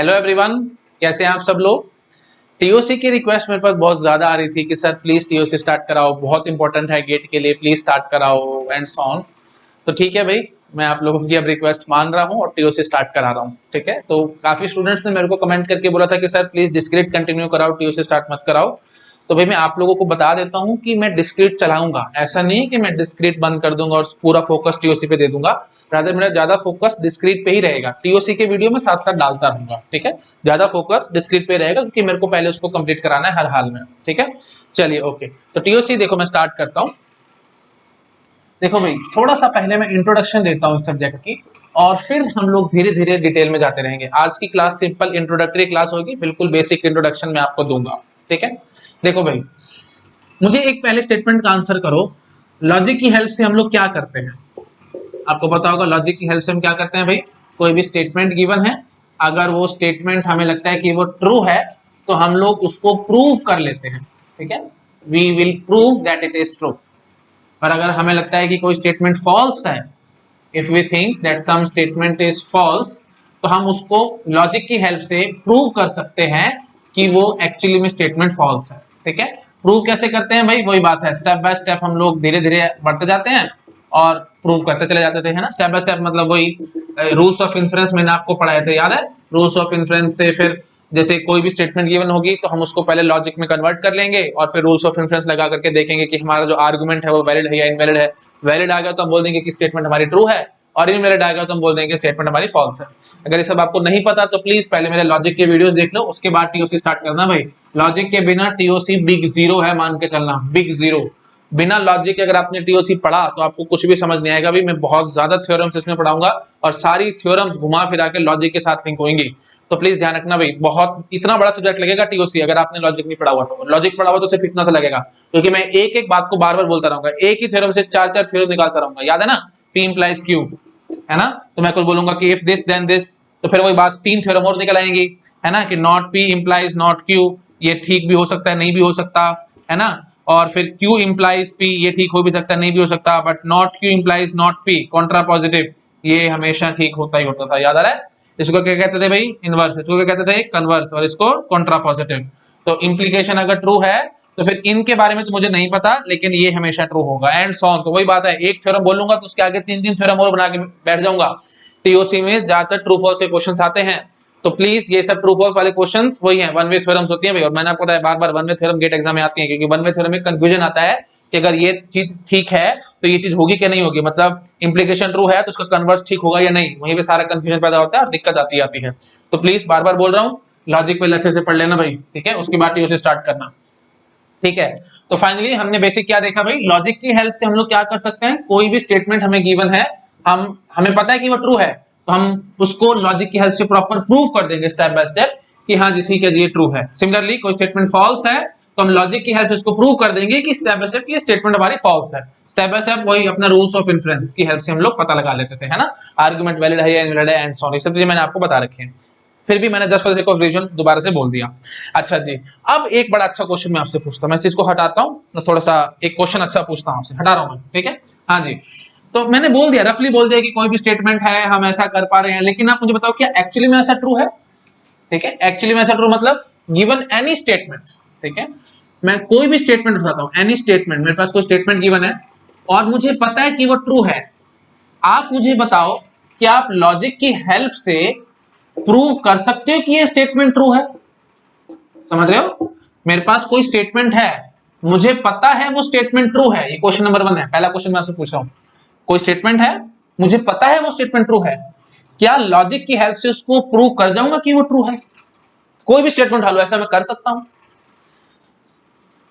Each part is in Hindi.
हेलो एवरीवन, कैसे हैं आप सब लोग। टीओसी की रिक्वेस्ट मेरे पास बहुत ज्यादा आ रही थी कि सर प्लीज टीओसी स्टार्ट कराओ, बहुत इंपॉर्टेंट है गेट के लिए, प्लीज स्टार्ट कराओ एंड सो ऑन। तो ठीक है भाई, मैं आप लोगों की अब रिक्वेस्ट मान रहा हूँ और टीओसी स्टार्ट करा रहा हूँ। ठीक है, तो काफी स्टूडेंट्स ने मेरे को कमेंट करके बोला था कि सर प्लीज डिस्क्रीट कंटिन्यू कराओ, टीओसी स्टार्ट मत कराओ। तो भाई मैं आप लोगों को बता देता हूँ कि मैं डिस्क्रीट चलाऊंगा, ऐसा नहीं है कि मैं डिस्क्रीट बंद कर दूंगा और पूरा फोकस टीओसी पे दे दूंगा। रादर मेरा ज्यादा फोकस डिस्क्रीट पे ही रहेगा, टीओसी के वीडियो में साथ साथ डालता रहूंगा। ठीक है, ज्यादा फोकस डिस्क्रीट पे रहेगा क्योंकि मेरे को पहले उसको कंप्लीट कराना है हर हाल में। ठीक है, चलिए ओके। तो टीओसी देखो मैं स्टार्ट करता हूँ। देखो भाई, थोड़ा सा पहले मैं इंट्रोडक्शन देता हूँ इस सब्जेक्ट की और फिर हम लोग धीरे धीरे डिटेल में जाते रहेंगे। आज की क्लास सिंपल इंट्रोडक्टरी क्लास होगी, बिल्कुल बेसिक इंट्रोडक्शन मैं आपको दूंगा। ठीक है, देखो भाई, मुझे एक पहले स्टेटमेंट का आंसर करो। लॉजिक की हेल्प से हम लोग क्या करते हैं? आपको पता होगा लॉजिक की हेल्प से हम क्या करते हैं भाई। कोई भी स्टेटमेंट गिवन है, अगर वो स्टेटमेंट हमें लगता है कि वो ट्रू है तो हम लोग उसको प्रूव कर लेते हैं। ठीक है, we will prove that it is true. और अगर हमें लगता है कि कोई स्टेटमेंट फॉल्स है, if we think that some statement is false, तो हम उसको लॉजिक की हेल्प से प्रूव कर सकते हैं कि वो एक्चुअली में स्टेटमेंट फॉल्स है। ठीक है, प्रूव कैसे करते हैं भाई, वही बात है, स्टेप बाय स्टेप हम लोग धीरे धीरे बढ़ते जाते हैं और प्रूव करते चले जाते थे, है ना। स्टेप बाय स्टेप मतलब वही रूल्स ऑफ इन्फ्रेंस मैंने आपको पढ़ाए थे, याद है। रूल्स ऑफ इन्फ्रेंस से फिर जैसे कोई भी स्टेटमेंट गिवन होगी तो हम उसको पहले लॉजिक में कन्वर्ट कर लेंगे और फिर रूल्स ऑफ इन्फ्रेंस लगा करके देखेंगे कि हमारा जो आर्गुमेंट है वो वैलिड है या इनवैलिड है। वैलिड आ गया तो हम बोल देंगे कि स्टेटमेंट हमारी ट्रू है, और इनवैलिड आ गया तो हम बोल देंगे स्टेटमेंट हमारी फॉल्स है। अगर ये सब आपको नहीं पता तो प्लीज पहले मेरे लॉजिक के वीडियोस देख लो, उसके बाद टीओसी स्टार्ट करना भाई। लॉजिक के बिना टीओसी बिग जीरो है, मान के चलना, बिग जीरो। बिना लॉजिक के अगर आपने टीओसी पढ़ा तो आपको कुछ भी समझ नहीं आएगा। भी मैं बहुत ज्यादा थ्योरम्स इसमें पढ़ाऊंगा और सारी थ्योरम्स घुमा फिरा के लॉजिक के साथ लिंक होंगी। तो प्लीज ध्यान रखना भाई, बहुत इतना बड़ा सब्जेक्ट लगेगा टीओसी अगर आपने लॉजिक नहीं पढ़ा हुआ तो। लॉजिक पढ़ा हुआ तो सिर्फ इतना सा लगेगा, क्योंकि मैं एक एक बात को बार बार बोलता रहूंगा, एक ही थ्योरम से चार चार थ्योरम निकालता रहूंगा। याद है ना, P implies Q, है ना। तो मैं कुछ बोलूंगा कि इफ दिस देन दिस, तो फिर वही बात तीन थ्योरम और निकल आएंगी, है ना, कि not P implies not Q, ये ठीक भी हो सकता है नहीं भी हो सकता, है ना। और फिर Q implies P, ये ठीक हो भी सकता है नहीं भी हो सकता, but not Q implies not P, Contra positive, ये हमेशा ठीक होता ही होता था। याद आ रहा है। इसको क्या कहते थे भाई, इनवर्स। इसको क्या कहते थे, कन्वर्स। और इसको कॉन्ट्रा पॉजिटिव। तो इंप्लीकेशन अगर ट्रू है तो फिर इनके बारे में तो मुझे नहीं पता, लेकिन ये हमेशा ट्रू होगा एंड सो ऑन। तो वही बात है, एक थ्योरम बोलूंगा तो उसके आगे तीन तीन थ्योरम और बना के बैठ जाऊंगा। टीओसी में ज्यादातर ट्रू फॉल्स के क्वेश्चंस आते हैं, तो प्लीज ये सब ट्रू फॉल्स वाले क्वेश्चंस वही हैं, वन वे थ्योरम्स होती हैं भाई। और मैंने आपको बताया बार बार, one way theorem GATE exam में आती है, क्योंकि वन वे थ्योरम में कंफ्यूजन आता है कि अगर ये चीज ठीक है तो ये चीज होगी क्या नहीं होगी, मतलब इंप्लीकेशन ट्रू है तो उसका कन्वर्स ठीक होगा या नहीं, वहीं पे सारा कंफ्यूजन पैदा होता है और दिक्कत आती है। तो प्लीज बार बार बोल रहा हूँ, लॉजिक पहले अच्छे से पढ़ लेना भाई। ठीक है, उसके बाद टीओसी स्टार्ट करना। ठीक है, तो फाइनली हमने बेसिक क्या देखा भाई, लॉजिक की हेल्प से हम लोग क्या कर सकते हैं। कोई भी स्टेटमेंट हमें गिवन है, हमें पता है कि वो ट्रू है, तो हम उसको लॉजिक की हेल्प से प्रॉपर प्रूव कर देंगे स्टेप बाय स्टेप कि हाँ जी ठीक है जी ये ट्रू है। सिमिलरली कोई स्टेटमेंट फॉल्स है तो हम लॉजिक की हेल्प से उसको प्रूव कर देंगे कि स्टेप बाय स्टेप ये स्टेटमेंट हमारी फॉल्स है। स्टेप बाय स्टेप वही अपना रूल्स ऑफ इन्फ्रेंस की हेल्प से हम लोग पता लगा लेते थे, है ना। आर्गुमेंट वैलिड है या इनवैलिड है एंड सो ऑन, ये सब चीजें मैंने आपको बता रखी है। फिर भी मैंने 10 रिवीजन दोबारा से बोल दिया। अच्छा जी, अब एक बड़ा अच्छा क्वेश्चन मैं आपसे पूछता हूँ, मैं इसको हटाता हूँ तो थोड़ा सा एक क्वेश्चन अच्छा पूछता हूँ आपसे, हटा रहा हूँ मैं। ठीक है, हाँ जी। तो मैंने बोल दिया, रफली बोल दिया कि कोई भी स्टेटमेंट है हम ऐसा कर पा रहे हैं, लेकिन आप मुझे बताओ क्या एक्चुअली में ऐसा ट्रू है। ठीक है, एक्चुअली में ऐसा ट्रू मतलब गिवन एनी स्टेटमेंट। ठीक है, मैं कोई भी स्टेटमेंट उठाता हूँ, एनी स्टेटमेंट, मेरे पास कोई स्टेटमेंट गिवन है और मुझे पता है कि वो ट्रू है। आप मुझे बताओ कि आप लॉजिक की हेल्प से प्रूव कर सकते हो कि ये स्टेटमेंट ट्रू है। समझ रहे हो, मेरे पास कोई स्टेटमेंट है, मुझे पता है वो स्टेटमेंट ट्रू है। ये क्वेश्चन नंबर 1 है, पहला क्वेश्चन मैं आपसे पूछ रहा हूं। कोई स्टेटमेंट है, मुझे पता है वो स्टेटमेंट ट्रू है, क्या लॉजिक की हेल्प से उसको प्रूव कर जाऊंगा कि वो ट्रू है। कोई भी स्टेटमेंट उठा लो, ऐसा मैं कर सकता हूं।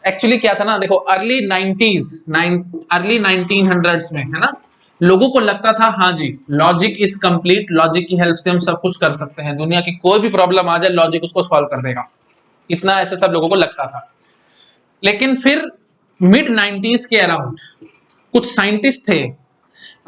एक्चुअली क्या था ना, देखो अर्ली 1900s में, है ना, लोगों को लगता था हाँ जी लॉजिक इज कंप्लीट, लॉजिक की हेल्प से हम सब कुछ कर सकते हैं, दुनिया की कोई भी प्रॉब्लम आ जाए लॉजिक उसको सॉल्व कर देगा, इतना ऐसे सब लोगों को लगता था। लेकिन फिर मिड 90s के अराउंड कुछ साइंटिस्ट थे,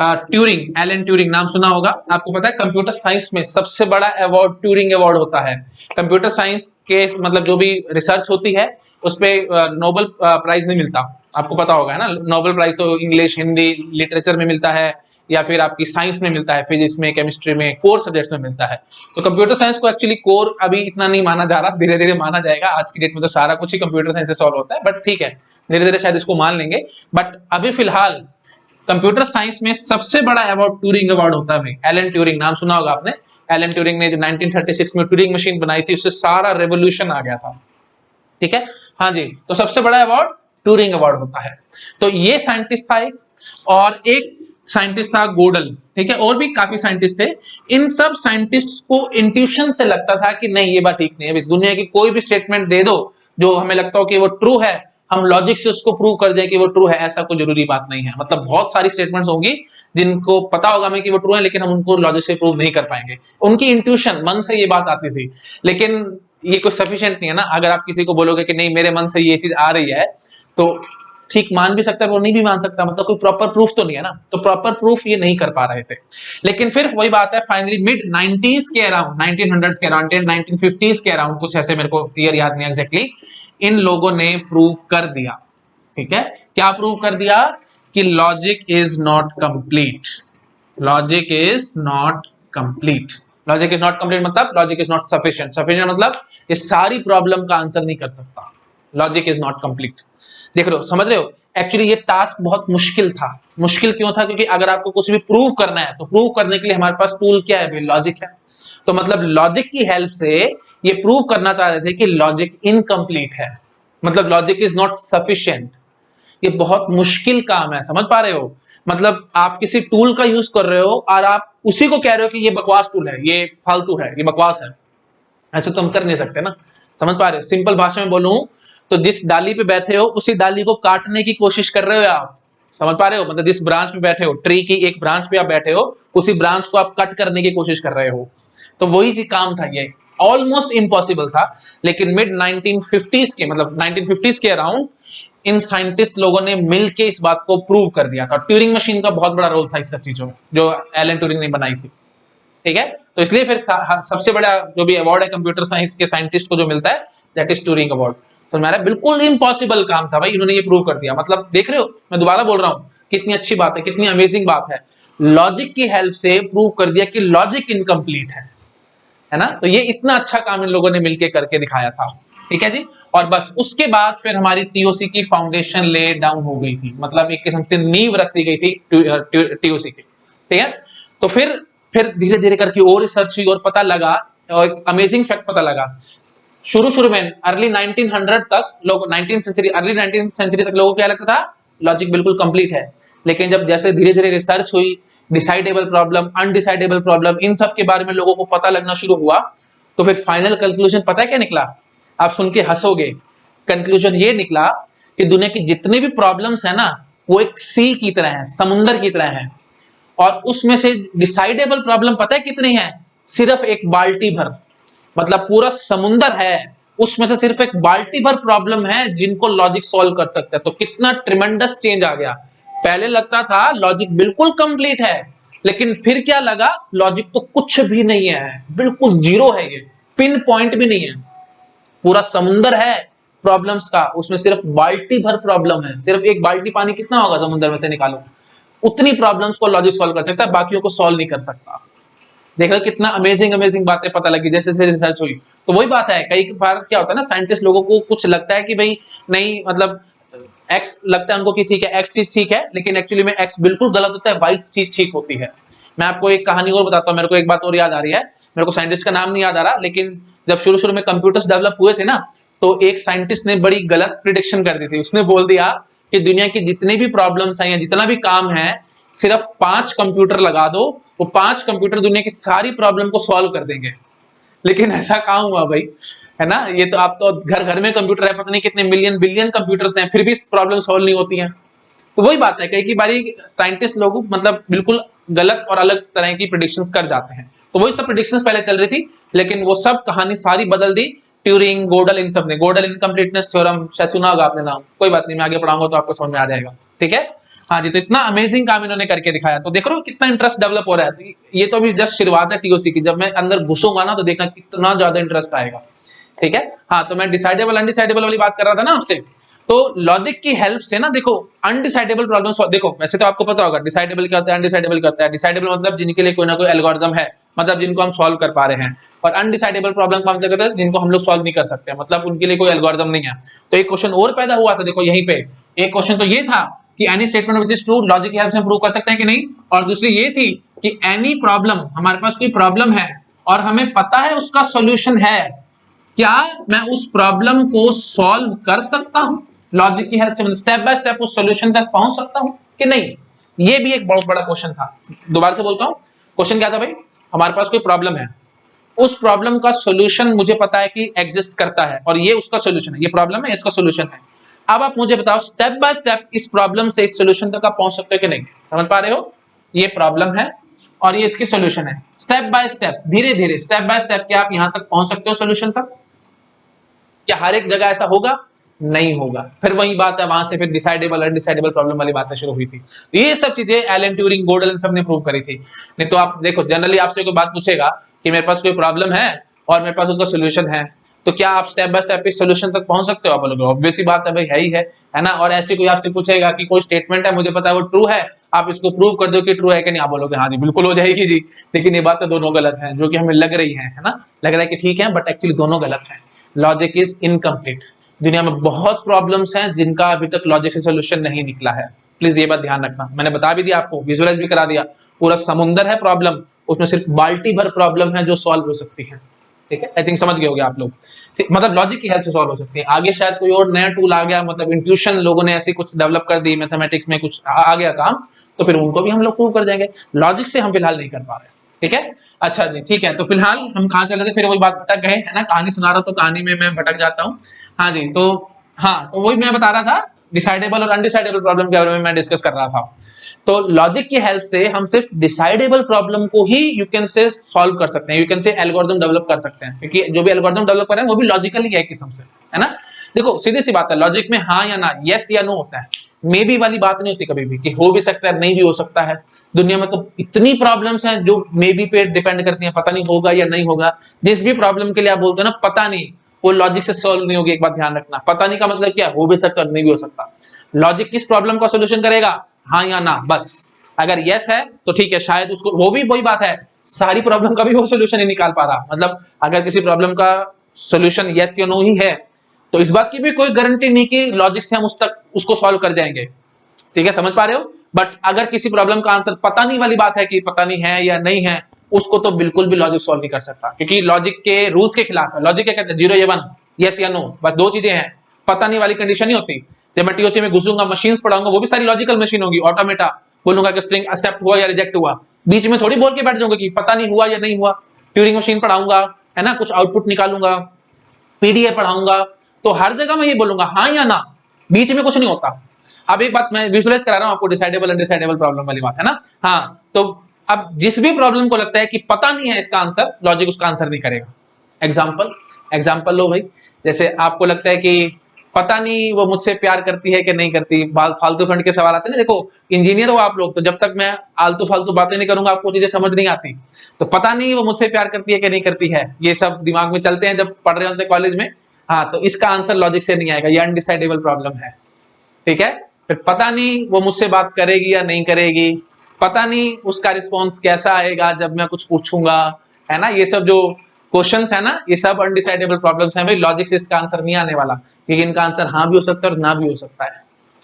ट्यूरिंग, एलन ट्यूरिंग नाम सुना होगा आपको। पता है कंप्यूटर साइंस में सबसे बड़ा अवार्ड ट्यूरिंग अवार्ड होता है। कंप्यूटर साइंस के मतलब जो भी रिसर्च होती है उस पे नोबेल प्राइज नहीं मिलता, आपको पता होगा है ना, नोबेल प्राइज तो इंग्लिश, हिंदी, लिटरेचर में मिलता है या फिर आपकी साइंस में मिलता है, फिजिक्स में, केमिस्ट्री में, कोर सब्जेक्ट्स में मिलता है। तो कंप्यूटर साइंस को एक्चुअली कोर अभी इतना नहीं माना जा रहा, धीरे धीरे माना जाएगा। आज की डेट में तो सारा कुछ ही कंप्यूटर साइंस से सॉल्व होता है, बट ठीक है, धीरे धीरे शायद इसको मान लेंगे। बट अभी फिलहाल कंप्यूटर साइंस में सबसे बड़ा अवार्ड ट्यूरिंग अवार्ड होता है भाई। एलन ट्यूरिंग, नाम सुना होगा आपने। एलन ट्यूरिंग ने जो 1936 में ट्यूरिंग मशीन बनाई थी, उससे सारा रेवोल्यूशन आ गया था। ठीक है, हाँ जी। तो सबसे बड़ा अवार्ड ट्यूरिंग अवार्ड होता है। तो ये साइंटिस्ट था एक, और एक साइंटिस्ट था गोडल। ठीक है, और भी काफी साइंटिस्ट थे। इन सब साइंटिस्ट को इंट्यूशन से लगता था कि नहीं, ये बात ठीक नहीं है, दुनिया की कोई भी स्टेटमेंट दे दो जो हमें लगता हो कि वो ट्रू है, हम लॉजिक से उसको प्रूव कर दें कि वो ट्रू है, ऐसा कोई जरूरी बात नहीं है। मतलब बहुत सारी स्टेटमेंट्स होंगी जिनको पता होगा हमें कि वो ट्रू है, लेकिन हम उनको लॉजिक से प्रूव नहीं कर पाएंगे। उनकी इंट्यूशन, मन से ये बात आती थी। लेकिन ये कोई सफिशिएंट नहीं है ना। अगर आप किसी को बोलोगे कि नहीं मेरे मन से ये चीज आ रही है, तो ठीक मान भी सकता है, वो नहीं भी मान सकता, मतलब कोई प्रॉपर प्रूफ तो नहीं है ना। तो प्रॉपर प्रूफ ये नहीं कर पा रहे थे। लेकिन फिर वही बात है, फाइनली मिड 90s के अराउंड, 1900s के अराउंड, 1950s के अराउंड, कुछ ऐसे, मेरे को क्लियर याद नहीं एग्जैक्टली, इन लोगों ने प्रूव कर दिया। ठीक है, क्या प्रूव कर दिया? कि logic is not complete. Logic is not complete. Logic is not complete मतलब logic is not sufficient. Sufficient मतलब ये सारी प्रॉब्लम का आंसर नहीं कर सकता। Logic is not complete. देख रहे हो, समझ रहे हो? एक्चुअली ये टास्क बहुत मुश्किल था। मुश्किल क्यों था? क्योंकि अगर आपको कुछ भी प्रूव करना है, तो प्रूव करने के लिए हमारे पास टूल क्या है? लॉजिक है। तो मतलब लॉजिक की हेल्प से ये प्रूव करना चाह रहे थे कि लॉजिक इनकम्प्लीट है, मतलब लॉजिक इज नॉट सफिशिएंट। ये बहुत मुश्किल काम है, समझ पा रहे हो? मतलब आप किसी टूल का यूज कर रहे हो और आप उसी को कह रहे हो कि ये बकवास टूल है, ये फालतू है, ये बकवास है। ऐसे तो हम कर नहीं सकते ना। समझ पा रहे हो? सिंपल भाषा में बोलूं तो जिस डाली पे बैठे हो उसी डाली को काटने की कोशिश कर रहे हो आप। समझ पा रहे हो? मतलब जिस ब्रांच पे बैठे हो, ट्री की एक ब्रांच पे आप बैठे हो, उसी ब्रांच को आप कट करने की कोशिश कर रहे हो। तो वही जी काम था, ये ऑलमोस्ट इम्पॉसिबल था। लेकिन मिड 1950s के, मतलब 1950s के अराउंड, इन साइंटिस्ट लोगों ने मिलके इस बात को प्रूव कर दिया था। ट्यूरिंग मशीन का बहुत बड़ा रोल था इस सब चीजों में, जो एलन ट्यूरिंग ने बनाई थी। ठीक है, तो इसलिए फिर सबसे बड़ा जो भी अवार्ड है कंप्यूटर साइंस के साइंटिस्ट को जो मिलता है, दैट इज ट्यूरिंग अवार्ड। तो हमारा बिल्कुल इम्पॉसिबल काम था भाई, इन्होंने ये प्रूव कर दिया। मतलब देख रहे हो, मैं दोबारा बोल रहा हूं, कितनी अच्छी बात है, कितनी अमेजिंग बात है। लॉजिक की हेल्प से प्रूव कर दिया कि लॉजिक इनकम्प्लीट है ना। तो ये इतना अच्छा काम इन लोगों ने मिलकर करके दिखाया था। ठीक है जी। और बस उसके बाद फिर हमारी टीओसी की फाउंडेशन ले डाउन हो गई थी, मतलब एक किस्म से नींव रख दी गई थी टीओसी की। ठीक है, तो फिर धीरे धीरे करके और रिसर्च हुई और पता लगा, और एक अमेजिंग फैक्ट पता लगा। शुरू में अर्ली 1900 तक लोग, 19th century, early 19th century तक लोगों को क्या लगता था? लॉजिक बिल्कुल कंप्लीट है। लेकिन जब जैसे धीरे धीरे रिसर्च हुई, डिसाइडेबल प्रॉब्लम, अनडिसाइडेबल प्रॉब्लम, इन सब के बारे में लोगों को पता लगना शुरू हुआ, तो फिर फाइनल कंक्लूजन पता है क्या निकला? आप सुन के हंसोगे। कंक्लूजन ये निकला कि दुनिया की जितने भी प्रॉब्लम्स है ना, वो एक सी की तरह है, समुंदर की तरह है। और उसमें से डिसाइडेबल प्रॉब्लम पता है कितनी है? सिर्फ एक बाल्टी भर। मतलब पूरा समुंदर है, उसमें से सिर्फ एक बाल्टी भर प्रॉब्लम है जिनको लॉजिक सॉल्व कर सकता है। तो कितना ट्रिमेंडस चेंज आ गया। पहले लगता था लॉजिक बिल्कुल कंप्लीट है, लेकिन फिर क्या लगा? लॉजिक तो कुछ भी नहीं है, बिल्कुल जीरो है, ये पिन पॉइंट भी नहीं है। पूरा समुंदर है प्रॉब्लम्स का, उसमें सिर्फ बाल्टी भर प्रॉब्लम है। सिर्फ एक बाल्टी पानी कितना होगा समुंदर में से निकालो, उतनी प्रॉब्लम्स को लॉजिक सॉल्व कर सकता है, बाकियों को सॉल्व नहीं कर सकता। देखो कितना अमेजिंग अमेजिंग बातें पता लगी जैसे जैसे रिसर्च हुई। तो वही बात है, कई बार क्या होता है ना, साइंटिस्ट लोगों को कुछ लगता है कि भाई नहीं, मतलब एक्स लगता है उनको कि ठीक है, एक्स चीज ठीक है, लेकिन एक्चुअली में एक्स बिल्कुल गलत होता है, वाई चीज ठीक होती है। मैं आपको एक कहानी और बताता हूँ, मेरे को एक बात और याद आ रही है। मेरे को साइंटिस्ट का नाम नहीं याद आ रहा, लेकिन जब शुरू में कंप्यूटर्स डेवलप हुए थे ना, तो एक साइंटिस्ट ने बड़ी गलत प्रिडिक्शन कर दी थी। उसने बोल दिया कि दुनिया की जितनी भी प्रॉब्लम्स हैं या जितना भी काम है, सिर्फ 5 कंप्यूटर लगा दो, वो 5 कंप्यूटर दुनिया की सारी प्रॉब्लम को सॉल्व कर देंगे। लेकिन ऐसा कहाँ हुआ भाई, है ना? ये तो आप तो घर घर में कंप्यूटर है, पता नहीं कितने मिलियन बिलियन कंप्यूटर्स हैं, फिर भी प्रॉब्लम सॉल्व नहीं होती है। तो वही बात है, कई बारी साइंटिस्ट लोग मतलब बिल्कुल गलत और अलग तरह की प्रेडिक्शंस कर जाते हैं। तो वही सब प्रेडिक्शंस पहले चल रही थी, लेकिन वो सब कहानी सारी बदल दी ट्यूरिंग, गोडल, इन सब ने। गोडल इनकम्प्लीटनेस थ्योरम शायद सुना होगा आपने नाम, कोई बात नहीं, मैं आगे पढ़ाऊंगा तो आपको समझ में आ जाएगा। ठीक है, हाँ जी। तो इतना अमेजिंग काम इन्होंने करके दिखाया। तो देख रहे हो कितना इंटरेस्ट डेवलप हो रहा है। तो ये तो अभी जस्ट शुरुआत है टीओसी की, जब मैं अंदर घुसूंगा ना, तो देखना कितना ज्यादा इंटरेस्ट आएगा। ठीक है, हाँ। तो मैं डिसाइडेबल अनडिसाइडेबल वाली बात कर रहा था ना आपसे, तो लॉजिक की हेल्प से ना देखो अनडिसाइडेबल प्रॉब्लम्स, देखो वैसे तो आपको पता होगा डिसाइडेबल क्या होता है, अनडिसाइडेबल क्या होता है। डिसाइडेबल मतलब जिनके लिए कोई ना कोई एल्गोरिथम है, मतलब जिनको हम सॉल्व कर पा रहे हैं, और अनडिसाइडेबल प्रॉब्लम कौन सा कहते हैं, जिनको हम लोग सॉल्व नहीं कर सकते, मतलब उनके लिए कोई एल्गोरिथम नहीं है। तो एक क्वेश्चन और पैदा हुआ था देखो यहीं पे, एक क्वेश्चन तो ये था कि any statement which is true logic की हेल्प से प्रूव कर सकते हैं कि नहीं, और दूसरी ये थी कि एनी प्रॉब्लम, हमारे पास कोई प्रॉब्लम है और हमें पता है उसका सॉल्यूशन है, क्या मैं उस प्रॉब्लम को सॉल्व कर सकता हूं लॉजिक की हेल्प से, मतलब स्टेप बाय स्टेप उस सॉल्यूशन तक पहुंच सकता हूं कि नहीं। ये भी एक बहुत बड़ा क्वेश्चन था। दोबारा से बोलता हूं, क्वेश्चन क्या था भाई, हमारे पास कोई प्रॉब्लम है, उस प्रॉब्लम का सॉल्यूशन मुझे पता है कि एग्जिस्ट करता है, और ये उसका सॉल्यूशन है, ये प्रॉब्लम है, इसका सॉल्यूशन है। अब आप मुझे बताओ स्टेप बाय स्टेप इस प्रॉब्लम से इस सॉल्यूशन तक आप पहुंच सकते हो कि नहीं। समझ पा रहे हो, ये प्रॉब्लम है और ये इसकी सॉल्यूशन है, स्टेप बाय स्टेप, धीरे धीरे स्टेप बाय स्टेप क्या आप यहां तक पहुंच सकते हो सॉल्यूशन तक। क्या हर एक जगह ऐसा होगा, नहीं होगा। फिर वही बात है, वहां से फिर डिसाइडेबल अनडिसाइडेबल प्रॉब्लम वाली बातें शुरू हुई थी। ये सब चीजें एलन ट्यूरिंग, गोल्डन सब ने प्रूव करी थी। नहीं तो आप देखो जनरली आपसे कोई बात पूछेगा कि मेरे पास कोई प्रॉब्लम है और मेरे पास उसका सोल्यूशन है, तो क्या आप स्टेप बाय स्टेप इस सोल्यूशन तक पहुंच सकते हो, आप बोलोगे ऑब्वियस ही बात है भाई, है ना। और ऐसे कोई आपसे पूछेगा कि कोई स्टेटमेंट है मुझे पता है वो ट्रू है, आप इसको प्रूव कर दो कि ट्रू है कि नहीं, आप बोलोगे हाँ जी बिल्कुल हो जाएगी जी। लेकिन ये बातें दोनों गलत हैं, जो कि हमें लग रही है ना, लग रहा है कि ठीक है, बट एक्चुअली दोनों गलत है। Logic is incomplete. दुनिया में बहुत प्रॉब्लम्स हैं जिनका अभी तक लॉजिक से सोल्यूशन नहीं निकला है। प्लीज ये बात ध्यान रखना, मैंने बता भी दिया आपको, विजुअलाइज भी करा दिया, पूरा समुंदर है प्रॉब्लम, उसमें सिर्फ बाल्टी भर प्रॉब्लम है जो सॉल्व हो सकती है। ठीक है, आई थिंक समझ गए होंगे आप लोग। मतलब लॉजिक की हेल्प से सॉल्व हो सकती है। आगे शायद कोई और नया टूल आ गया, मतलब इंट्यूशन लोगों ने ऐसी कुछ डेवलप कर दी, मैथमेटिक्स में कुछ आ गया काम, तो फिर उनको भी हम लोग प्रूव कर जाएंगे। लॉजिक से हम फिलहाल नहीं कर पा रहे। ठीक है, अच्छा जी, ठीक है। तो फिलहाल हम कहाँ चले थे, फिर वही बात भटक गए, है ना। कहानी सुना रहा हूं तो कहानी में मैं भटक जाता हूँ। हाँ जी, तो हाँ, तो वही मैं बता रहा था, डिसाइडेबल और अनडिसाइडेबल प्रॉब्लम के बारे में मैं डिस्कस कर रहा था। तो लॉजिक की हेल्प से हम सिर्फ डिसाइडेबल प्रॉब्लम को ही यू कैन से सॉल्व कर सकते हैं, you can say algorithm develop कर सकते हैं, क्योंकि जो भी एल्गोरिथम डेवलप कर रहे हैं वो भी लॉजिकली है किस्म से, है ना। देखो सीधी सी बात है, लॉजिक में हाँ या ना, यस या नो होता है, मे बी वाली बात नहीं होती कभी भी, कि हो भी सकता है नहीं भी हो सकता है। दुनिया में तो इतनी प्रॉब्लम्स हैं जो मे बी पे डिपेंड करती हैं, पता नहीं होगा या नहीं होगा। जिस भी प्रॉब्लम के लिए आप बोलते हो ना पता नहीं, वो लॉजिक से सॉल्व नहीं होगी। एक बात ध्यान रखना, पता नहीं का मतलब क्या, हो भी सकता है नहीं भी हो सकता। लॉजिक किस प्रॉब्लम का सॉल्यूशन करेगा, हाँ या ना, बस। अगर यस है तो ठीक है, शायद उसको, वो भी वही बात है, सारी प्रॉब्लम का भी वो सॉल्यूशन नहीं निकाल पा रहा। मतलब अगर किसी प्रॉब्लम का सॉल्यूशन यस या नो ही है, तो इस बात की भी कोई गारंटी नहीं कि लॉजिक से हम उस तक उसको सॉल्व कर जाएंगे। ठीक है, समझ पा रहे हो। बट अगर किसी प्रॉब्लम का आंसर पता नहीं वाली बात है कि पता नहीं है या नहीं है, उसको तो बिल्कुल भी लॉजिक सॉल्व नहीं कर सकता, क्योंकि लॉजिक के रूल्स के खिलाफ है। लॉजिक क्या कहते हैं, 0 या 1, यस या नो, बस दो चीजें हैं। पता नहीं वाली कंडीशन नहीं होती। जब मैं टीओसी में घुसूंगा, मशीन्स पढ़ाऊंगा, वो भी सारी लॉजिकल मशीन होगी, ऑटोमेटा। बोलूंगा कि स्ट्रिंग एक्सेप्ट हुआ या रिजेक्ट हुआ, बीच में थोड़ी बोल के बैठ जाऊंगा कि पता नहीं हुआ या नहीं हुआ। ट्यूरिंग मशीन पढ़ाऊंगा, है ना, कुछ आउटपुट निकालूंगा, पीडीए पढ़ाऊंगा, तो हर जगह मैं ये बोलूंगा हाँ या ना, बीच में कुछ नहीं होता। अब एक बात मैं विजुअलाइज करा रहा हूं आपको, डिसाइडेबल अनडिसाइडेबल प्रॉब्लम वाली बात, है ना। हाँ, तो अब जिस भी प्रॉब्लम को लगता है कि पता नहीं है इसका आंसर, लॉजिक उसका आंसर नहीं करेगा। एग्जाम्पल लो भाई, जैसे आपको लगता है कि पता नहीं वो मुझसे प्यार करती है कि नहीं करती, फालतू फंड के सवाल आते हैं ना। देखो इंजीनियर हो आप लोग, तो जब तक मैं आलतू फालतू बातें नहीं करूंगा आपको चीजें समझ नहीं आती। तो पता नहीं वो मुझसे प्यार करती है कि नहीं करती है, ये सब दिमाग में चलते हैं जब पढ़ रहे होते हैं कॉलेज में। हाँ, तो इसका आंसर लॉजिक से नहीं आएगा, ये अनडिसाइडेबल प्रॉब्लम है। ठीक है, फिर पता नहीं वो मुझसे बात करेगी या नहीं करेगी, पता नहीं उसका रिस्पॉन्स कैसा आएगा जब मैं कुछ पूछूंगा, है ना। ये सब जो क्वेश्चंस है ना, ये सब अनडिसाइडेबल प्रॉब्लम्स हैं भाई। लॉजिक से इसका आंसर नहीं आने वाला, क्योंकि इनका आंसर हाँ भी हो सकता है और ना भी हो सकता है।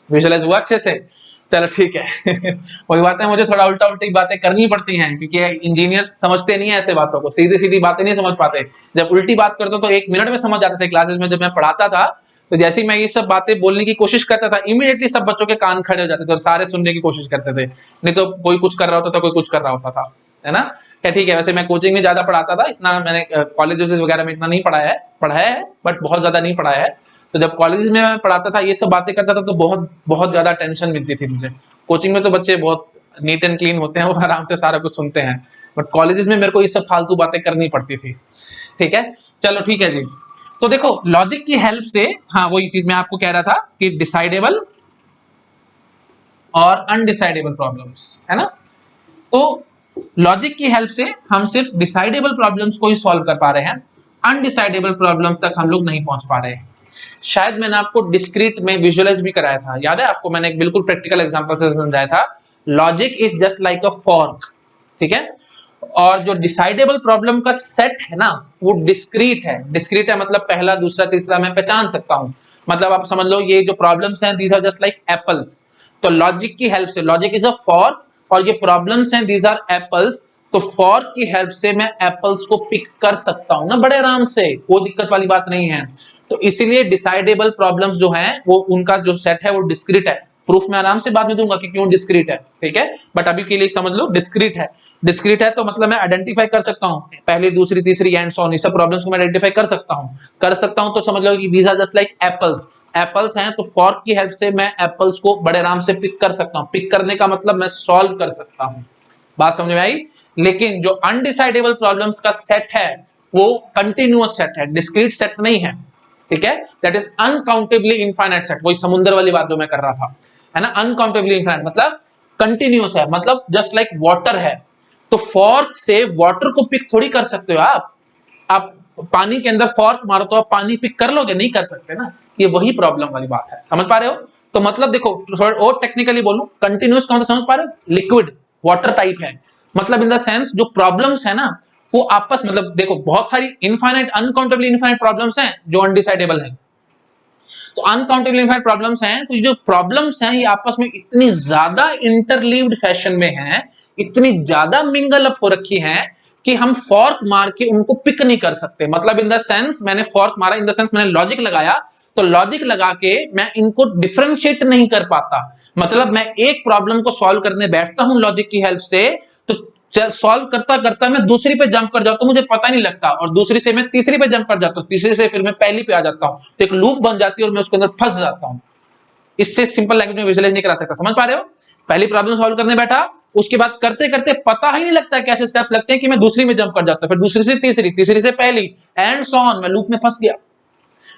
विजुअलाइज हुआ अच्छे से, चलो ठीक है। वही बात है, मुझे थोड़ा उल्टा उल्टी बातें करनी पड़ती हैं, क्योंकि इंजीनियर्स समझते नहीं है ऐसे बातों को, सीधी सीधी बातें नहीं समझ पाते। जब उल्टी बात करते हो तो 1 मिनट में समझ जाते थे। क्लासेस में जब मैं पढ़ाता था, तो जैसे ही मैं ये सब बातें बोलने की कोशिश करता था, इमीडिएटली सब बच्चों के कान खड़े हो जाते थे और सारे सुनने की कोशिश करते थे। नहीं तो कोई कुछ कर रहा होता था, कोई कुछ कर रहा होता था, है ना। क्या ठीक है, वैसे मैं कोचिंग में ज्यादा पढ़ाता था, इतना मैंने कॉलेजेस वगैरह में इतना नहीं पढ़ाया है, बट बहुत ज्यादा नहीं पढ़ाया है। तो जब कॉलेज में मैं पढ़ाता था, ये सब बातें करता था, तो बहुत बहुत ज्यादा टेंशन मिलती थी मुझे। कोचिंग में तो बच्चे बहुत नीट एंड क्लीन होते हैं, वो आराम से सारा कुछ सुनते हैं, बट कॉलेजेस में मेरे को ये सब फालतू बातें करनी पड़ती थी। ठीक है, चलो ठीक है जी। तो देखो लॉजिक की हेल्प से, हाँ वही चीज मैं आपको कह रहा था कि डिसाइडेबल और अनडिसाइडेबल प्रॉब्लम्स, है ना। तो लॉजिक की हेल्प से हम सिर्फ डिसाइडेबल प्रॉब्लम्स को ही सॉल्व कर पा रहे हैं, अनडिसाइडेबल प्रॉब्लम तक हम लोग नहीं पहुंच पा रहे हैं। शायद मैंने आपको डिस्क्रीट में विजुअलाइज भी कराया था, याद है आपको? मैंने एक बिल्कुल प्रैक्टिकल एग्जांपल से समझाया था, logic is just like a fork, ठीक है? और जो डिसाइडेबल प्रॉब्लम का सेट है ना, वो डिस्क्रीट है। डिस्क्रीट है मतलब पहला, दूसरा, तीसरा मैं पहचान सकता हूं। मतलब आप समझ लो ये जो प्रॉब्लम्स हैं, these are just like apples. तो लॉजिक की हेल्प से, लॉजिक इज अ फॉर्क और ये प्रॉब्लम्स हैं, दीज आर एप्पल्स। तो फॉर्क की हेल्प से मैं एप्पल्स को पिक कर सकता हूं ना बड़े आराम से, कोई दिक्कत वाली बात नहीं है। तो इसीलिए डिसाइडेबल प्रॉब्लम्स जो हैं वो उनका जो सेट है वो डिस्क्रीट है। प्रूफ में आराम से बाद में दूंगा कि क्यों डिस्क्रीट है, ठीक है? बट अभी के लिए समझ लो डिस्क्रीट है। डिस्क्रीट है तो मतलब मैं आइडेंटिफाई कर सकता हूं, पहली, दूसरी, तीसरी एंड सो ऑन, ये सब प्रॉब्लम्स को मैं आइडेंटिफाई कर सकता हूं। तो समझ लो कि these are just like apples. Apples हैं तो फॉर्क की हेल्प से मैं एप्पल्स को बड़े आराम से पिक कर सकता हूं। पिक करने का मतलब मैं सॉल्व कर सकता हूं। बात समझ में आई? लेकिन जो अनडिसाइडेबल प्रॉब्लम्स का सेट है वो कंटिन्यूअस सेट है, डिस्क्रीट सेट नहीं है, ठीक है? That is uncountably infinite set. वही समुद्र वाली बात जो मैं कर रहा था, है ना? अनकाउंटेबली इनफाइनाइट मतलब कंटिन्यूअस है, मतलब जस्ट लाइक वाटर है। तो फॉर्क से वाटर को पिक थोड़ी कर सकते हो आप पानी के अंदर फॉर्क मारो तो आप पानी पिक कर लोगे? नहीं कर सकते ना। ये वही प्रॉब्लम वाली बात है, समझ पा रहे हो? तो मतलब देखो, थोड़ा और टेक्निकली बोलूं, कंटिन्यूअस का मतलब समझ पा रहे हो? लिक्विड वाटर टाइप है, मतलब इन द सेंस जो प्रॉब्लम्स है ना वो आपस, मतलब देखो बहुत सारी इनफाइनाइट, अनकाउंटेबली इनफाइनाइट प्रॉब्लम्स हैं जो अनडिसाइडेबल हैं। तो अनकाउंटेबल इनफाइनाइट प्रॉब्लम्स हैं, तो ये जो प्रॉब्लम्स हैं ये आपस में इतनी ज्यादा इंटरलीव्ड फैशन में हैं, इतनी ज्यादा मिंगल अप हो रखी हैं कि हम फॉर्क मार के उनको पिक नहीं कर सकते। मतलब इन द सेंस मैंने फॉर्क मारा, इन द सेंस मैंने लॉजिक लगाया, तो लॉजिक लगा के मैं इनको डिफरेंशिएट नहीं कर पाता। मतलब मैं एक प्रॉब्लम को सॉल्व करने बैठता हूं लॉजिक की हेल्प से, तो सॉल्व करता करता मैं दूसरी पे जंप कर जाता हूं, मुझे पता नहीं लगता, और दूसरी से मैं तीसरी पे जंप कर जाता हूं, तीसरी से फिर मैं पहली पे आ जाता हूं, तो एक लूप बन जाती है और मैं उसके अंदर फंस जाता हूं। इससे सिंपल लैंग्वेज में विजुअलाइज नहीं करा सकता, समझ पा रहे हो? पहली प्रॉब्लम सॉल्व करने बैठा, उसके बाद करते करते पता ही नहीं लगता कैसे स्टेप्स लगते हैं कि मैं दूसरी में जंप कर जाता हूं, फिर दूसरी से तीसरी, तीसरी से पहली, एंड सो ऑन, मैं लूप में फंस गया।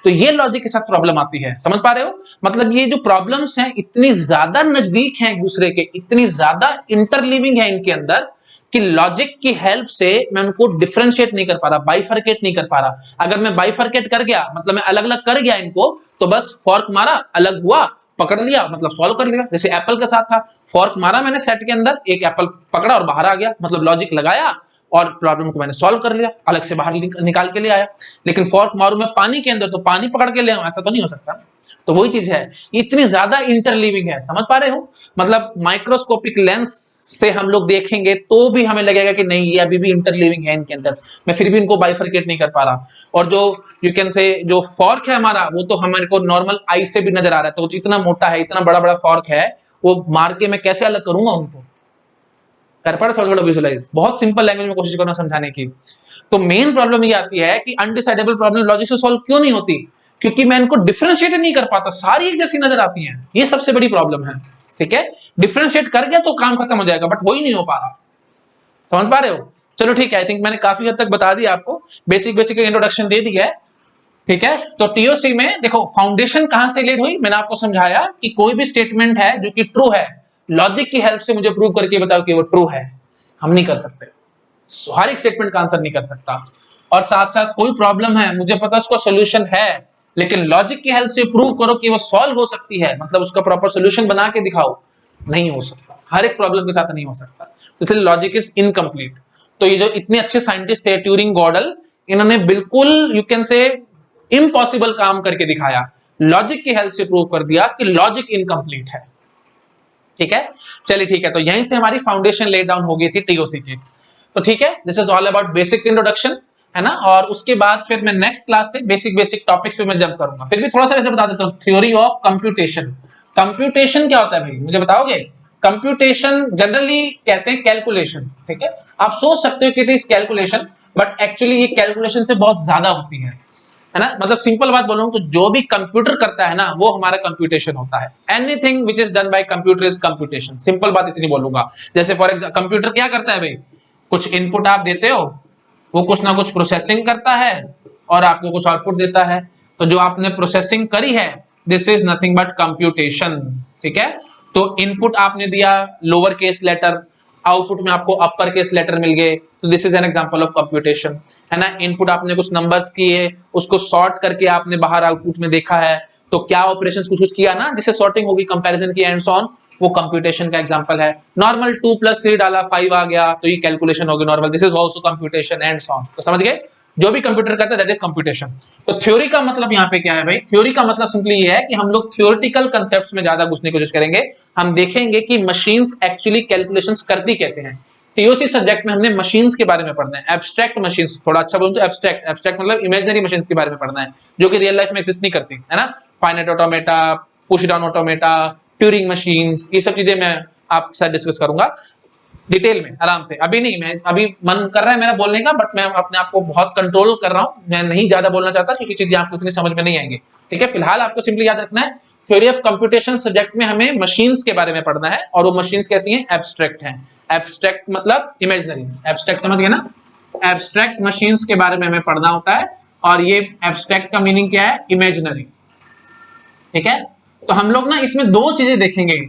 तो ये लॉजिक के साथ प्रॉब्लम आती है, समझ पा रहे हो? मतलब ये जो प्रॉब्लम्स हैं इतनी ज्यादा नजदीक हैं एक दूसरे के, इतनी ज्यादा इंटरलिविंग है इनके अंदर कि लॉजिक की हेल्प से मैं उनको डिफरेंशिएट नहीं कर पा रहा, बाइफरकेट नहीं कर पा रहा। अगर मैं बाइफरकेट कर गया, मतलब मैं अलग अलग कर गया इनको, तो बस फॉर्क मारा, अलग हुआ, पकड़ लिया, मतलब सॉल्व कर लिया। जैसे एप्पल के साथ था, फॉर्क मारा मैंने सेट के अंदर, एक एप्पल पकड़ा और बाहर आ गया, मतलब लॉजिक लगाया और प्रॉब्लम को मैंने सॉल्व कर लिया, अलग से बाहर निकाल के ले आया। लेकिन फॉर्क मारू मैं पानी के अंदर तो पानी पकड़ के ले आऊं, ऐसा तो नहीं हो सकता। तो वही चीज है, इतनी ज्यादा इंटरलिविंग है, समझ पा रहे हो? मतलब माइक्रोस्कोपिक लेंस से हम लोग देखेंगे तो भी हमें लगेगा कि नहीं ये अभी भी इंटरलिविंग है इनके अंदर, मैं फिर भी इनको बाइफरकेट नहीं कर पा रहा। और जो यू कैन से जो फॉर्क है हमारा, वो तो हमारे को नॉर्मल आई से भी नजर आ रहा है, तो इतना मोटा है, इतना बड़ा बड़ा फॉर्क है, वो मार के मैं कैसे अलग करूंगा उनको? कर पा रहे? थोड़ा थोड़ा विजुअलाइज, बहुत सिंपल लैंग्वेज में कोशिश करना समझाने की। तो मेन प्रॉब्लम ये आती है कि अनडिसाइडेबल प्रॉब्लम लॉजिक से सॉल्व क्यों नहीं होती? क्योंकि मैं इनको डिफरेंशिएट नहीं कर पाता, सारी एक जैसी नजर आती हैं, ये सबसे बड़ी प्रॉब्लम है, ठीक है? डिफरेंशिएट कर गया तो काम खत्म हो जाएगा, बट वही नहीं हो पा रहा, समझ पा रहे हो? चलो ठीक है, आई थिंक मैंने काफी हद तक बता दिया आपको, बेसिक बेसिक इंट्रोडक्शन दे दिया है, ठीक है? तो टीओसी में देखो फाउंडेशन कहां से लेड हुई, मैंने आपको समझाया कि कोई भी स्टेटमेंट है जो कि ट्रू है, लॉजिक की हेल्प से मुझे प्रूव करके बताओ कि वो ट्रू है। हम नहीं कर सकते, हर एक स्टेटमेंट का आंसर नहीं कर सकता। और साथ साथ कोई प्रॉब्लम है, मुझे पता उसका सॉल्यूशन है, लेकिन लॉजिक की हेल्प से प्रूव करो कि वो सॉल्व हो सकती है, मतलब उसका प्रॉपर सॉल्यूशन बना के दिखाओ, नहीं हो सकता, हर एक प्रॉब्लम के साथ नहीं हो सकता, इसलिए लॉजिक इज इनकम्प्लीट। तो ये जो इतने अच्छे साइंटिस्ट थे ट्यूरिंग, गॉडल, इन्होंने बिल्कुल यू कैन से इम्पॉसिबल काम करके दिखाया, लॉजिक की हेल्प से प्रूव कर दिया कि लॉजिक इनकम्प्लीट है, ठीक है? चलिए ठीक है, तो यहीं से हमारी फाउंडेशन ले डाउन हो गई थी टीओसी की। तो ठीक है, this is all about basic introduction, है ना? और उसके बाद फिर मैं नेक्स्ट क्लास से बेसिक बेसिक टॉपिक्स पे मैं जंप करूंगा। फिर भी थोड़ा सा वैसे बता देता हूं, थ्योरी ऑफ कंप्यूटेशन। कंप्यूटेशन क्या होता है भाई, मुझे बताओगे? कंप्यूटेशन जनरली कहते हैं कैलकुलेशन, ठीक है? आप सोच सकते हो कि it is calculation, but actually ये कैलकुलेशन से बहुत ज्यादा होती है ना? मतलब सिंपल बात बोलूं तो जो भी कंप्यूटर करता है ना वो हमारा कंप्यूटेशन होता है। Anything which is done by computer is computation, simple बात इतनी बोलूंगा। जैसे फॉर एग्जांपल कंप्यूटर क्या करता है भाई, कुछ इनपुट आप देते हो, वो कुछ ना कुछ प्रोसेसिंग करता है और आपको कुछ आउटपुट देता है। तो जो आपने प्रोसेसिंग करी है, this is nothing but computation, ठीक है? तो इनपुट आपने दिया लोअर केस लेटर, आउटपुट में आपको अपर केस लेटर मिल गए, तो this is an example of computation, है ना। इनपुट आपने कुछ नंबर्स किए, उसको सॉर्ट करके आपने बाहर आउटपुट में देखा है, तो क्या ऑपरेशंस कुछ कुछ किया ना, जिससे सॉर्टिंग होगी, कंपैरिजन की एंड सो ऑन, वो कंप्यूटेशन का एग्जांपल है। नॉर्मल 2 + 3 डाला 5 आ गया, तो ये कैलकुलेशन होगी normal, this is also computation and so on. तो समझ गए, जो भी कंप्यूटर करता है दैट इज कंप्यूटेशन। तो थ्योरी का मतलब यहाँ पे क्या है भाई, थ्योरी का मतलब सिंपली ये है कि हम लोग थ्योरेटिकल कांसेप्ट्स में ज्यादा घुसने की कोशिश करेंगे। हम देखेंगे कि मशीन्स एक्चुअली कैलकुलेशंस करती कैसे हैं। टीओसी सब्जेक्ट में हमने मशीन्स के बारे में पढ़ना है, एब्स्ट्रैक्ट मशीन्स, थोड़ा अच्छा बोलूं तो एब्स्ट्रैक्ट, एब्स्ट्रैक्ट मतलब इमेजिनरी मशीन्स के बारे में पढ़ना है, जो कि रियल लाइफ में एग्जिस्ट नहीं करती, है ना। Finite automata, push down automata, Turing machines, ये सब चीजें मैं आपके साथ डिस्कस करूंगा डिटेल में, आराम से। अभी नहीं, मैं अभी मन कर रहा है मेरा बोलने का, बट मैं अपने आप को बहुत कंट्रोल कर रहा हूं, मैं नहीं ज्यादा बोलना चाहता क्योंकि चीजें आपको इतनी समझ में नहीं आएंगी, ठीक है। फिलहाल आपको सिंपली याद रखना है, थ्योरी ऑफ कंप्यूटेशन सब्जेक्ट में हमें मशीन्स के बारे में पढ़ना है, और वो मशीन्स कैसी हैं, एब्स्ट्रैक्ट हैं। एब्स्ट्रैक्ट मतलब इमेजिनरी, एब्स्ट्रैक्ट समझ गए ना, एब्स्ट्रैक्ट मशीन्स के बारे में हमें पढ़ना होता है, और ये एब्स्ट्रैक्ट का मीनिंग क्या है, इमेजिनरी, ठीक है। तो हम लोग ना इसमें दो चीजें देखेंगे,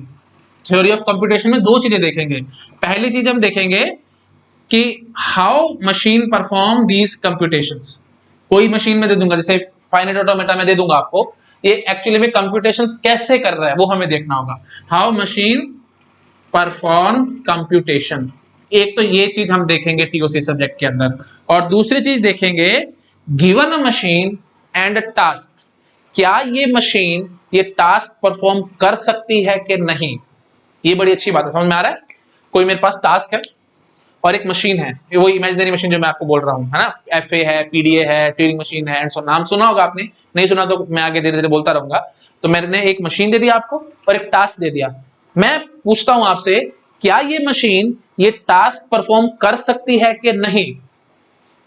थ्योरी ऑफ कंप्यूटेशन में दो चीजें देखेंगे। पहली चीज हम देखेंगे कि how machine perform these computations. कोई मशीन में दे दूंगा, जैसे फाइनाइट ऑटोमेटा में दे दूंगा आपको, ये एक्चुअली में कंप्यूटेशंस कैसे कर रहा है वो हमें देखना होगा, हाउ मशीन परफॉर्म कंप्यूटेशन। एक तो ये चीज हम देखेंगे टीओसी सब्जेक्ट के अंदर, और दूसरी चीज देखेंगे given a machine and a task, क्या ये मशीन ये टास्क परफॉर्म कर सकती है कि नहीं। ये बड़ी अच्छी बात है, समझ में आ रहा है। कोई मेरे पास टास्क है और एक मशीन है, वो इमेजिनरी मशीन जो मैं आपको बोल रहा हूं, है ना, एफए है, पीडीए है, ट्यूरिंग मशीन है, एंड सो, नाम सुना होगा आपने, नहीं सुना तो मैं आगे धीरे धीरे बोलता रहूंगा। तो मैंने एक मशीन दे दिया आपको और एक टास्क दे दिया, मैं पूछता हूं आपसे, क्या ये मशीन ये टास्क परफॉर्म कर सकती है कि नहीं।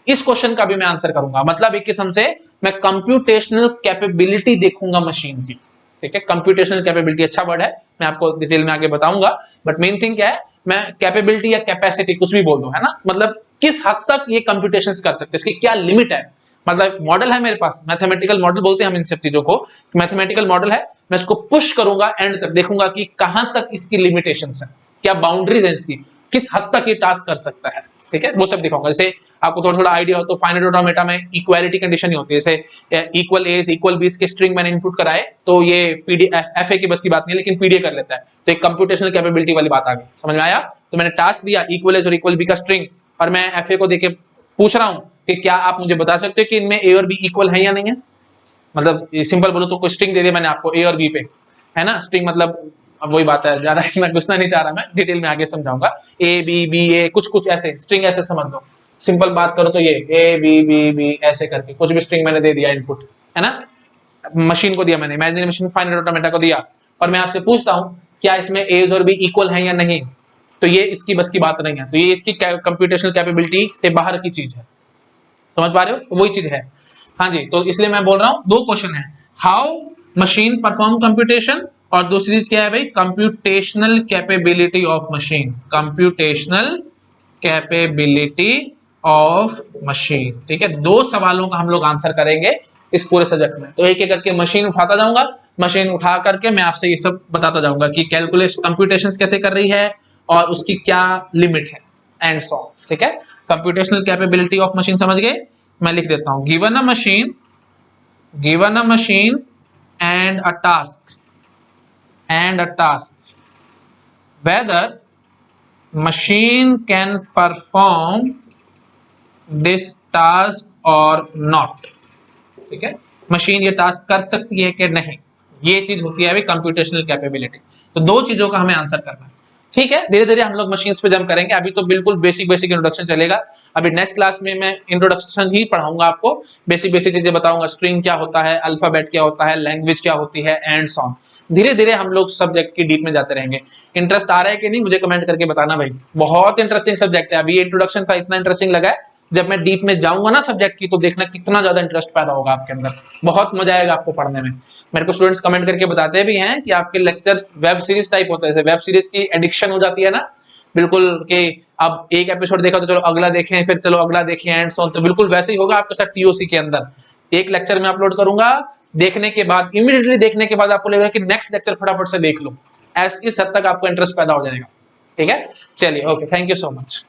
इस क्वेश्चन का भी मैं आंसर करूंगा, मतलब एक किस्म से मैं कंप्यूटेशनल कैपेबिलिटी देखूंगा मशीन की, ठीक है। कंप्यूटेशनल कैपेबिलिटी अच्छा वर्ड है, मैं आपको डिटेल में आगे बताऊंगा, बट मेन थिंग क्या है, मैं कैपेबिलिटी या कैपेसिटी कुछ भी बोल दूं, है ना, मतलब किस हद तक ये कंप्यूटेशंस कर सकते हैं, इसकी क्या लिमिट है। मतलब मॉडल है मेरे पास, मैथमेटिकल मॉडल बोलते हैं हम इन सब चीजों को, मैथमेटिकल मॉडल है, मैं इसको पुश करूंगा एंड तक, देखूंगा कि कहां तक इसकी लिमिटेशंस है, क्या बाउंड्रीज है इसकी, किस हद तक ये टास्क कर सकता है, ठीक है, वो सब दिखाऊंगा। जैसे आपको थोड़ा थोड़ा आइडिया हो तो फाइनाइट ऑटोमेटा में इक्वालिटी कंडीशन ही होती है, जैसे इक्वल एज इक्वल बीस के स्ट्रिंग मैंने इनपुट कराए, तो ये एफए की बस की बात नहीं है, लेकिन पीडीए कर लेता है, तो एक कंप्यूटेशनल कैपेबिलिटी वाली बात आ गई, समझ में आया। तो मैंने टास्क दिया इक्वल एज और इक्वल बी का स्ट्रिंग, और मैं एफए को देके पूछ रहा हूं कि क्या आप मुझे बता सकते हो कि इनमें ए और बी इक्वल है या नहीं है। मतलब सिंपल बोलो तो कोई स्ट्रिंग दे दिया मैंने आपको ए और बी पे, है ना, स्ट्रिंग मतलब अब वही बात है, ज्यादा मैं घुसना नहीं चाह रहा, मैं डिटेल में आगे समझाऊंगा, ए बी बी ए कुछ कुछ ऐसे स्ट्रिंग ऐसे समझ लो, सिंपल बात करो तो ये ए बी बी बी ऐसे करके कुछ भी स्ट्रिंग मैंने दे दिया इनपुट, है ना, मशीन को दिया मैंने, इमेजिनरी मशीन फाइनाइट ऑटोमेटा को दिया, और मैं आपसे पूछता हूं क्या इसमें एज और बी इक्वल है या नहीं, तो ये इसकी बस की बात नहीं है, तो ये इसकी कंप्यूटेशनल कैपेबिलिटी से बाहर की चीज है, समझ पा रहे हो, तो वही चीज है। हाँ जी, तो इसलिए मैं बोल रहा हूं दो क्वेश्चन है, हाउ मशीन परफॉर्म कंप्यूटेशन, और दूसरी चीज क्या है भाई, computational capability of machine, computational capability of machine, ठीक है। दो सवालों का हम लोग आंसर करेंगे इस पूरे सब्जेक्ट में, तो एक एक करके मशीन उठाता जाऊंगा, मशीन उठा करके मैं आपसे ये सब बताता जाऊंगा कि कैलकुलेशन कंप्यूटेशंस कैसे कर रही है और उसकी क्या लिमिट है एंड सो, ठीक है। कंप्यूटेशनल कैपेबिलिटी ऑफ मशीन समझ गए, मैं लिख देता हूं, given a machine and a task whether machine can perform this task or not, ठीक है, मशीन ये टास्क कर सकती है कि नहीं, ये चीज होती है अभी कंप्यूटेशनल कैपेबिलिटी। तो दो चीजों का हमें आंसर करना है, ठीक है। धीरे धीरे हम लोग मशीन्स पे जंप करेंगे, अभी तो बिल्कुल बेसिक बेसिक इंट्रोडक्शन चलेगा, अभी नेक्स्ट क्लास में मैं इंट्रोडक्शन ही पढ़ाऊंगा आपको, बेसिक बेसिक चीजें बताऊंगा, स्ट्रिंग क्या होता है, अल्फाबेट क्या होता है, लैंग्वेज क्या होती है एंड सो ऑन। धीरे धीरे हम लोग सब्जेक्ट की डीप में जाते रहेंगे। इंटरेस्ट आ रहा है कि नहीं मुझे कमेंट करके बताना भाई, बहुत इंटरेस्टिंग सब्जेक्ट है, अभी इंट्रोडक्शन था इतना इंटरेस्टिंग लगा है, जब मैं डीप में जाऊंगा ना सब्जेक्ट की तो देखना कितना ज्यादा इंटरेस्ट पैदा होगा आपके अंदर, बहुत मजा आएगा आपको पढ़ने में। मेरे को स्टूडेंट्स कमेंट करके बताते भी हैं कि आपके लेक्चर्स वेब सीरीज टाइप होते हैं, वेब सीरीज की एडिक्शन हो जाती है ना, बिल्कुल कि अब एक एपिसोड देखा तो चलो अगला देखें, फिर चलो अगला देखें एंड सो ऑन, तो बिल्कुल वैसे ही होगा आपके साथ टीओसी के अंदर। एक लेक्चर में अपलोड करूंगा, देखने के बाद इमीडिएटली देखने के बाद आपको लगेगा कि नेक्स्ट लेक्चर फटाफट से देख लो, इस हद तक आपको इंटरेस्ट पैदा हो जाएगा, ठीक है, चलिए okay, thank you so much.